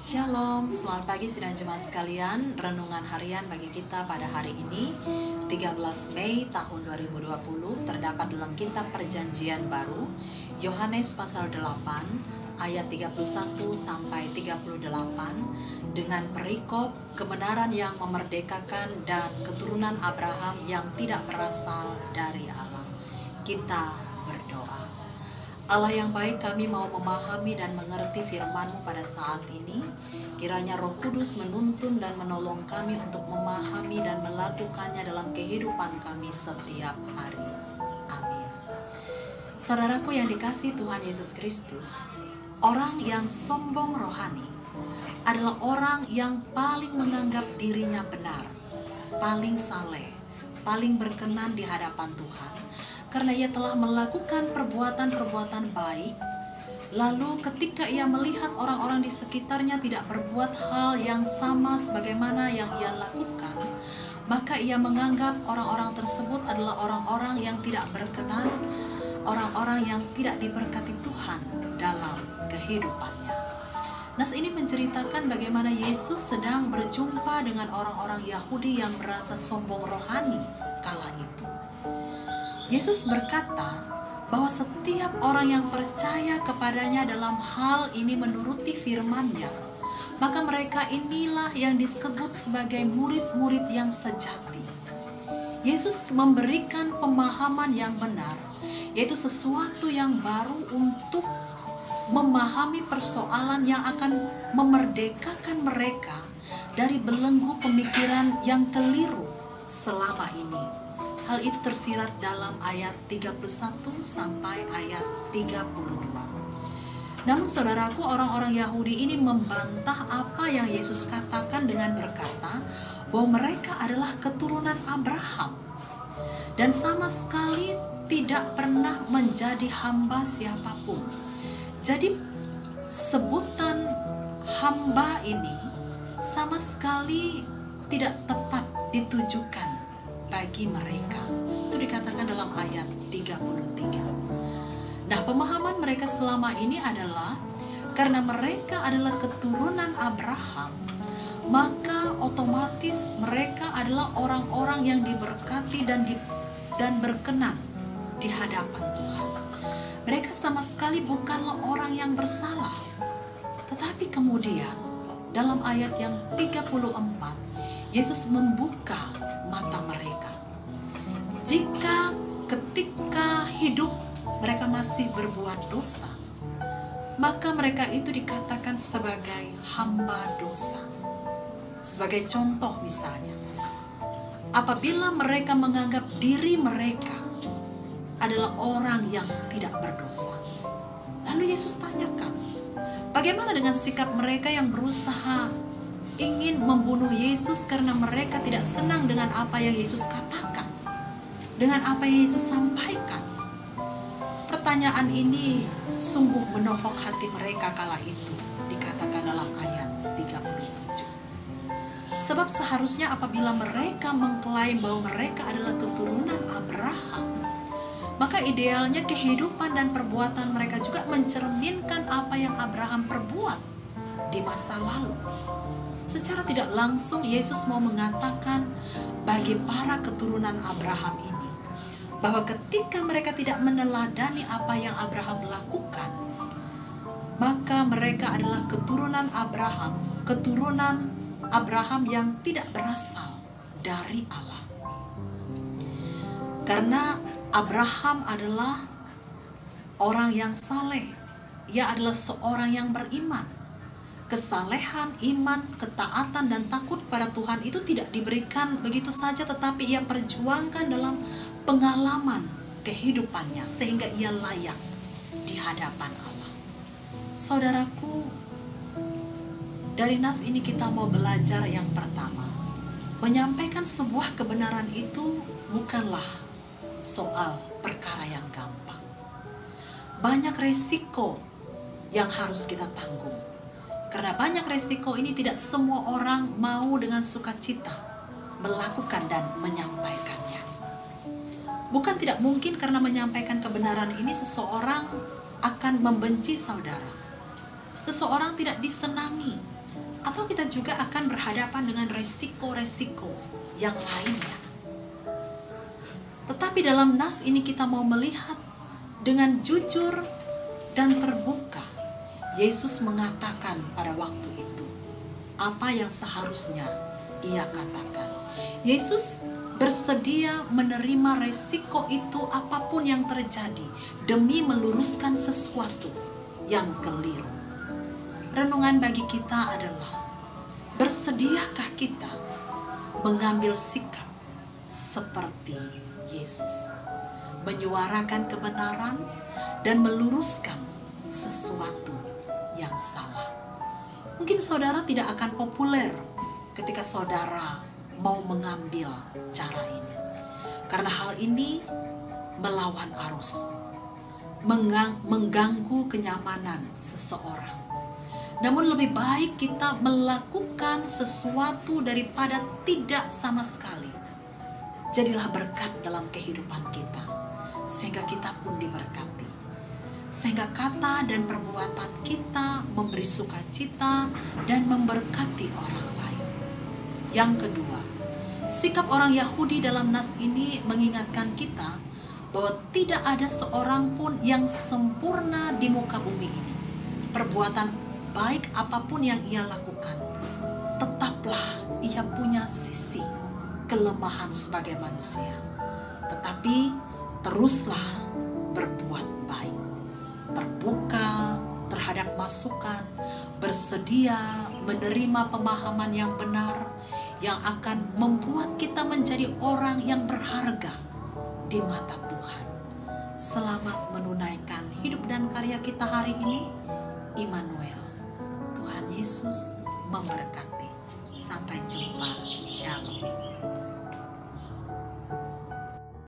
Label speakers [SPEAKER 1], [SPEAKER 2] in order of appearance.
[SPEAKER 1] Shalom, selamat pagi sidang jemaat sekalian. Renungan harian bagi kita pada hari ini 13 Mei tahun 2020 terdapat dalam kitab Perjanjian Baru Yohanes pasal 8 ayat 31 sampai 38 dengan perikop kebenaran yang memerdekakan dan keturunan Abraham yang tidak berasal dari Allah. Kita berdoa. Allah yang baik, kami mau memahami dan mengerti firman-Mu pada saat ini. Kiranya Roh Kudus menuntun dan menolong kami untuk memahami dan melakukannya dalam kehidupan kami setiap hari. Amin. Saudaraku yang dikasihi Tuhan Yesus Kristus, orang yang sombong rohani adalah orang yang paling menganggap dirinya benar, paling saleh, paling berkenan di hadapan Tuhan. Karena ia telah melakukan perbuatan-perbuatan baik, lalu ketika ia melihat orang-orang di sekitarnya tidak berbuat hal yang sama sebagaimana yang ia lakukan, maka ia menganggap orang-orang tersebut adalah orang-orang yang tidak berkenan, orang-orang yang tidak diberkati Tuhan dalam kehidupannya. Nas ini menceritakan bagaimana Yesus sedang berjumpa dengan orang-orang Yahudi yang merasa sombong rohani kala itu. Yesus berkata bahwa setiap orang yang percaya kepadanya dalam hal ini menuruti firman-Nya, maka mereka inilah yang disebut sebagai murid-murid yang sejati. Yesus memberikan pemahaman yang benar, yaitu sesuatu yang baru untuk memahami persoalan yang akan memerdekakan mereka dari belenggu pemikiran yang keliru selama ini. Hal itu tersirat dalam ayat 31 sampai ayat 32. Namun saudaraku, orang-orang Yahudi ini membantah apa yang Yesus katakan dengan berkata bahwa mereka adalah keturunan Abraham dan sama sekali tidak pernah menjadi hamba siapapun. Jadi sebutan hamba ini sama sekali tidak tepat ditujukan bagi mereka. Itu dikatakan dalam ayat 33. Nah, pemahaman mereka selama ini adalah karena mereka adalah keturunan Abraham, maka otomatis mereka adalah orang-orang yang diberkati dan berkenan di hadapan Tuhan. Mereka sama sekali bukanlah orang yang bersalah. Tetapi kemudian dalam ayat yang 34, Yesus membuka mata mereka. Jika ketika hidup mereka masih berbuat dosa, maka mereka itu dikatakan sebagai hamba dosa. Sebagai contoh misalnya, apabila mereka menganggap diri mereka adalah orang yang tidak berdosa, lalu Yesus tanyakan, bagaimana dengan sikap mereka yang berusaha ingin membunuh Yesus karena mereka tidak senang dengan apa yang Yesus katakan, dengan apa yang Yesus sampaikan? Pertanyaan ini sungguh menohok hati mereka kala itu, dikatakan dalam ayat 37. Sebab seharusnya apabila mereka mengklaim bahwa mereka adalah keturunan Abraham, maka idealnya kehidupan dan perbuatan mereka juga mencerminkan apa yang Abraham perbuat di masa lalu. Secara tidak langsung Yesus mau mengatakan bagi para keturunan Abraham ini bahwa ketika mereka tidak meneladani apa yang Abraham lakukan, maka mereka adalah keturunan Abraham yang tidak berasal dari Allah. Karena Abraham adalah orang yang saleh, ia adalah seorang yang beriman. Kesalehan, iman, ketaatan, dan takut pada Tuhan itu tidak diberikan begitu saja, tetapi ia perjuangkan dalam pengalaman kehidupannya sehingga ia layak di hadapan Allah. Saudaraku, dari nas ini kita mau belajar yang pertama, menyampaikan sebuah kebenaran itu bukanlah soal perkara yang gampang. Banyak resiko yang harus kita tanggung. Karena banyak resiko ini tidak semua orang mau dengan sukacita melakukan dan menyampaikannya. Bukan tidak mungkin karena menyampaikan kebenaran ini seseorang akan membenci saudara. Seseorang tidak disenangi atau kita juga akan berhadapan dengan resiko-resiko yang lainnya. Tetapi dalam nas ini kita mau melihat dengan jujur dan terbuka. Yesus mengatakan pada waktu itu apa yang seharusnya ia katakan. Yesus bersedia menerima resiko itu apapun yang terjadi demi meluruskan sesuatu yang keliru. Renungan bagi kita adalah, bersediakah kita mengambil sikap seperti Yesus, menyuarakan kebenaran dan meluruskan sesuatu yang salah. Mungkin saudara tidak akan populer ketika saudara mau mengambil cara ini, karena hal ini melawan arus, mengganggu kenyamanan seseorang. Namun lebih baik kita melakukan sesuatu daripada tidak sama sekali. Jadilah berkat dalam kehidupan kita, sehingga kita pun diberkati, sehingga kata dan perbuatan kita memberi sukacita dan memberkati orang lain. Yang kedua, sikap orang Yahudi dalam nas ini mengingatkan kita bahwa tidak ada seorang pun yang sempurna di muka bumi ini. Perbuatan baik apapun yang ia lakukan, tetaplah ia punya sisi kelemahan sebagai manusia. Tetapi teruslah berbuat baik, terbuka terhadap masukan, bersedia menerima pemahaman yang benar, yang akan membuat kita menjadi orang yang berharga di mata Tuhan. Selamat menunaikan hidup dan karya kita hari ini. Immanuel, Tuhan Yesus memberkati. Sampai jumpa. Shalom.